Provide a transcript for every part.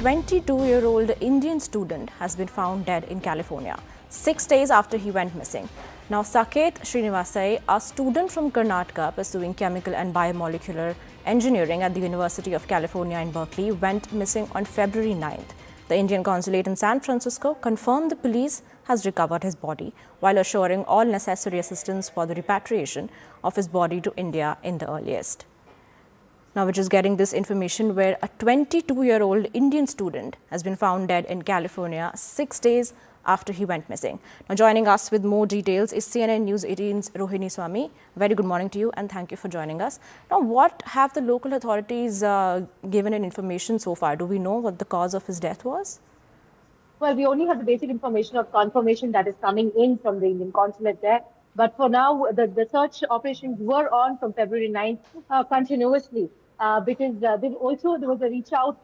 22-year-old Indian student has been found dead in California, 6 days after he went missing. Now, Saketh Sreenivasaiah, a student from Karnataka pursuing chemical and biomolecular engineering at the University of California in Berkeley, went missing on February 9th. The Indian consulate in San Francisco confirmed the police has recovered his body while assuring all necessary assistance for the repatriation of his body to India in the earliest. Now, we're just getting this information where a 22-year-old Indian student has been found dead in California 6 days after he went missing. Now, joining us with more details is CNN News 18's Rohini Swami. Very good morning to you and thank you for joining us. Now, what have the local authorities given in information so far? Do we know what the cause of his death was? Well, we only have the basic information of confirmation that is coming in from the Indian consulate there. But for now, the search operations were on from February 9th continuously because there was a reach out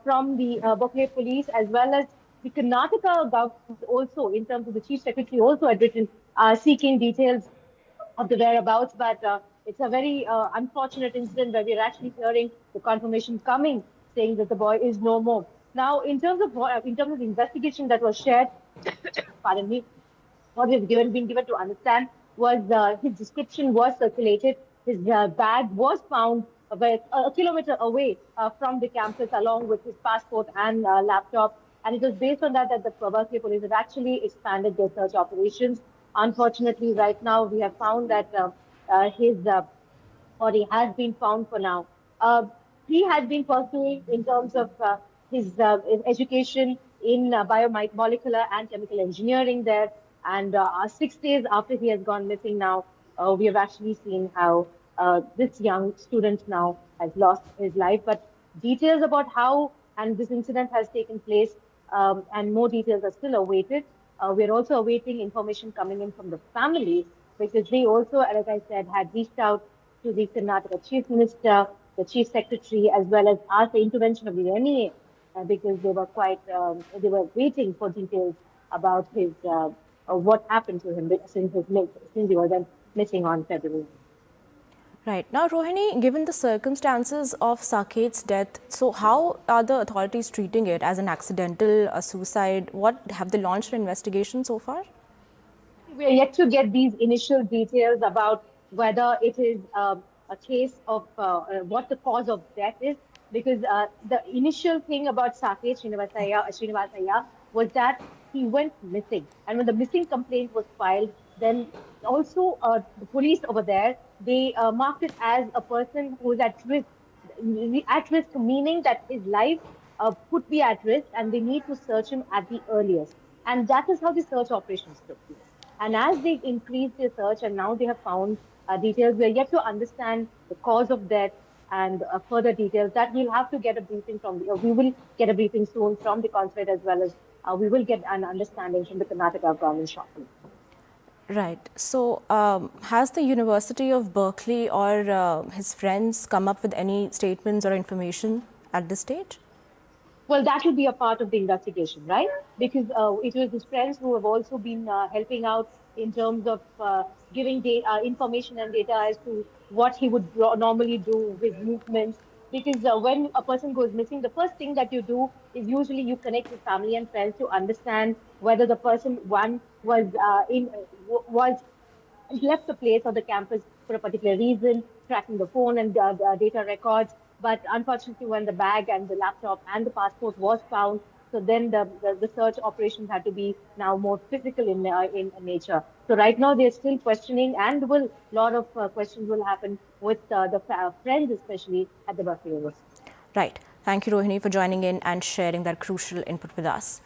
from the Berkeley police as well as the Karnataka government also, in terms of the chief secretary, also had written seeking details of the whereabouts. But it's a very unfortunate incident where we're actually hearing the confirmation coming saying that the boy is no more. Now, in terms of the investigation that was shared, pardon me, what we've been given to understand was his description was circulated. His bag was found about a kilometer away from the campus, along with his passport and laptop. And it was based on that the Berkeley police have actually expanded their search operations. Unfortunately, right now we have found that his body has been found for now. He had been pursuing in terms of his education in biomolecular and chemical engineering there. And 6 days after he has gone missing now, we have actually seen how this young student now has lost his life. But details about how and this incident has taken place and more details are still awaited. We're also awaiting information coming in from the family because they also, like I said, had reached out to the Karnataka Chief Minister, the Chief Secretary, as well as asked the intervention of the NEA because they were they were waiting for details about his what happened to him since he was missing on February. Right. Now, Rohini, given the circumstances of Saketh's death, so how are the authorities treating it as an accidental suicide? What have they launched an investigation so far? We are yet to get these initial details about whether it is a case of what the cause of death is, because the initial thing about Saketh Sreenivasaiah was that he went missing. And when the missing complaint was filed, then also the police over there, they marked it as a person who is at risk. At risk meaning that his life could be at risk and they need to search him at the earliest. And that is how the search operations took place. And as they increased their search and now they have found details, we are yet to understand the cause of death and further details that we'll have to get a briefing from we will get a briefing soon from the consulate as well as we will get an understanding from the Karnataka government shortly. Right. So, has the University of Berkeley or his friends come up with any statements or information at this stage? Well, that will be a part of the investigation, right? Because it was his friends who have also been helping out in terms of giving information and data as to what he would normally do with movements. Because when a person goes missing, the first thing that you do is usually you connect with family and friends to understand whether the person was left the place or the campus for a particular reason, tracking the phone and data records. But unfortunately, when the bag and the laptop and the passport was found, so then the search operations had to be now more physical in nature. So right now they're still questioning, and a lot of questions will happen with the friends, especially at the Berkeley University. Right. Thank you, Rohini, for joining in and sharing that crucial input with us.